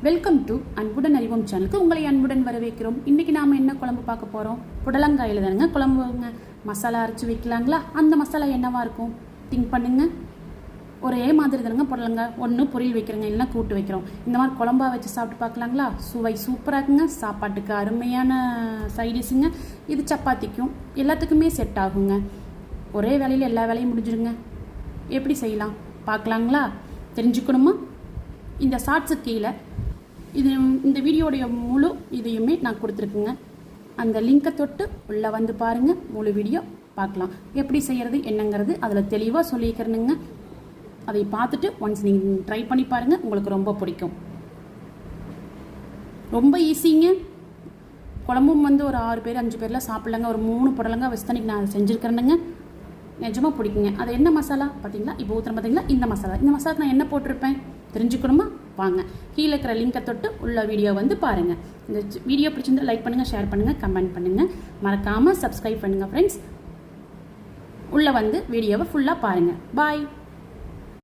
Welcome to அன்புடன் அறிவோம் சேனலுக்கு உங்களை அன்புடன் வரவேற்கிறோம். இன்றைக்கி நாம் என்ன குழம்பு பார்க்க போகிறோம்? புடலங்காயில் தானுங்க குழம்புங்க. மசாலா அரைச்சி வைக்கலாங்களா? அந்த மசாலா என்னவாக இருக்கும் திங்க் பண்ணுங்க. ஒரே மாதிரி தானுங்க புடலங்காய். ஒன்று பொரியல் வைக்கிறோங்க, இல்லைன்னா கூட்டு வைக்கிறோம். இந்த மாதிரி குழம்பா வச்சு சாப்பிட்டு பார்க்கலாங்களா? சுவை சூப்பராக இருக்குங்க. சாப்பாட்டுக்கு அருமையான சைடிஷுங்க. இது சப்பாத்திக்கும் எல்லாத்துக்குமே செட் ஆகுங்க. ஒரே வேலையில் எல்லா வேலையும் முடிஞ்சிடுங்க. எப்படி செய்யலாம் பார்க்கலாங்களா? தெரிஞ்சுக்கணுமா? இந்த ஷார்ட்ஸுக்கு கீழே இந்த வீடியோடைய முழு இதையுமே நான் கொடுத்துருக்குங்க. அந்த லிங்கை தொட்டு உள்ளே வந்து பாருங்கள், முழு வீடியோ பார்க்கலாம். எப்படி செய்கிறது என்னங்கிறது அதில் தெளிவாக சொல்லிக்கிறேனுங்க. அதை பார்த்துட்டு ஒன்ஸ் நீங்கள் ட்ரை பண்ணி பாருங்கள், உங்களுக்கு ரொம்ப பிடிக்கும். ரொம்ப ஈஸிங்க. குழம்பும் ஒரு 6 பேர் 5 பேர்லாம் சாப்பிட்லாங்க. ஒரு 3 புடலங்காய் வச்சு தான் நான் செஞ்சுருக்கிறேனுங்க. நிஜமாக பிடிக்குங்க. அது என்ன மசாலா பார்த்தீங்களா? இப்போ ஊற்றுற பார்த்தீங்களா? இந்த மசாலாக்கு நான் என்ன போட்டிருப்பேன் தெரிஞ்சுக்கணுமா? வாங்க, கீழே இருக்கிற லிங்கை தொட்டு உள்ள வீடியோ பாருங்கள். இந்த வீடியோ பிடிச்சிருந்தா லைக் பண்ணுங்கள், ஷேர் பண்ணுங்கள், கமெண்ட் பண்ணுங்கள். மறக்காமல் சப்ஸ்கிரைப் பண்ணுங்கள் ஃப்ரெண்ட்ஸ். உள்ளே வீடியோவை ஃபுல்லாக பாருங்கள். பாய்.